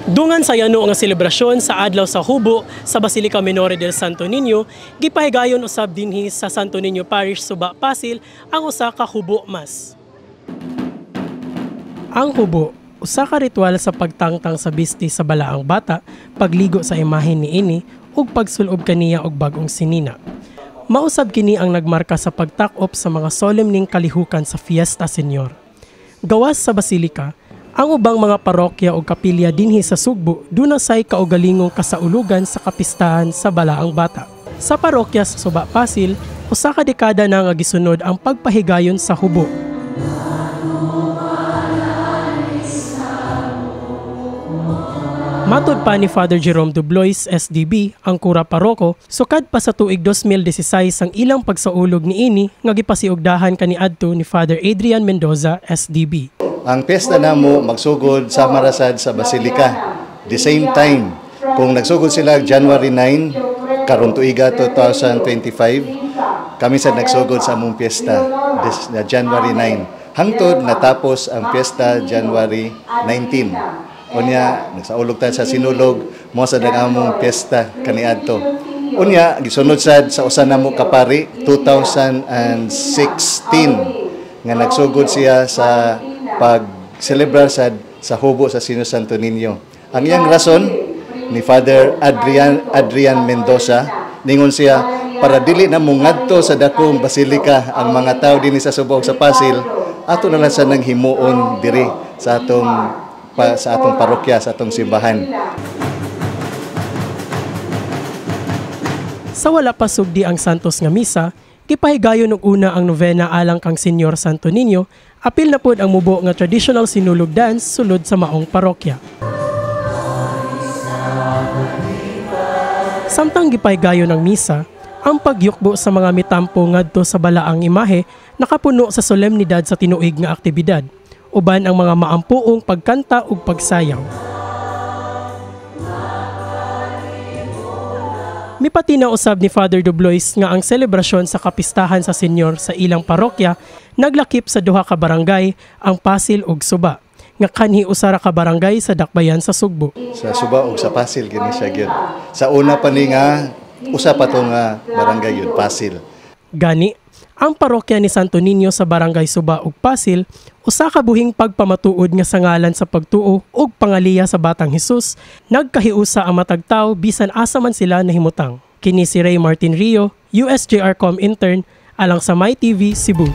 Dungan sa yano nga selebrasyon sa adlaw sa Hubo sa Basilica Minore del Santo Niño, gipahigayon usab dinhi sa Santo Niño Parish, Suba, Pasil ang usa ka Hubo Mass. Ang Hubo, usa ka ritual sa pagtangtang sa bisti sa balaang bata, pagligo sa imahen niini ug pagsulob kaniya og bag-ong sinina. Mausab kini ang nagmarka sa pagtak-op sa mga solemning kalihukan sa Fiesta Señor. Gawas sa Basilica, ang ubang mga parokya o kapilya dinhi sa Sugbo dunasay kaugalingong kasaulugan sa kapistahan sa balaang bata. Sa parokya sa Suba, Pasil, usa ka dekada na nga gisunod ang pagpahigayon sa Hubo. Matud pa ni Father Jerome Dublois, SDB, ang kura paroko, sukad pa sa tuig 2016 ang ilang pagsaulog niini nga gipasiugdahan kaniadto ni Father Adrian Mendoza, SDB. Ang piyesta namo magsugod sa marasad sa Basilica. The same time, kung nagsugod sila January 9, karon tuiga 2025, kami sa nagsugod sa among piyesta January 9. Hangtod natapos ang piyesta January 19. Unya nagsaulog ta sa sinulog mo sa among piyesta kaniadto. Unya gisunod sad sa usa namo kapari 2016 nga nagsugod siya sa pag-celebrar sa Hubo sa Sino Santo Niño. Ang iyang rason ni Father Adrian Mendoza, ningon siya, para dili na mungadto sa dakong basilika ang mga tao dinhi sa Subo sa Pasil, ato na lang sa nang himuon diri sa atong parokya, sa atong simbahan. Sa wala pa sugdi ang Santos nga misa, gipahigayon og una ang novena alang kang Senyor Santo Niño, apil na pod ang mubo nga traditional sinulog dance sulod sa maong parokya. Samtang gipahigayon ng misa, ang pagyukbo sa mga mitampo ngadto sa balaang imahe nakapuno sa solemnidad sa tinuig nga aktibidad, uban ang mga maampuong pagkanta ug pagsayaw. Mipati na usab ni Father Dublois nga ang selebrasyon sa kapistahan sa Senyor sa ilang parokya naglakip sa duha ka barangay, ang Pasil ug Suba, nga kanhi usara ka barangay sa dakbayan sa Sugbo. Sa Suba ug sa Pasil gini siya gyud. Sa una pa ni nga usa pa to nga barangay yun, Pasil. Gani, ang parokya ni Santo Niño sa barangay Suba ug Pasil, usa ka buhing pagpamatuod nga sangalan sa pagtuo ug pangaliya sa Batang Hesus, nagkahiusa ang matag tawo bisan asa man sila nahimutang. Kini si Ray Martin Rio, USJR Com intern, alang sa MyTV Cebu.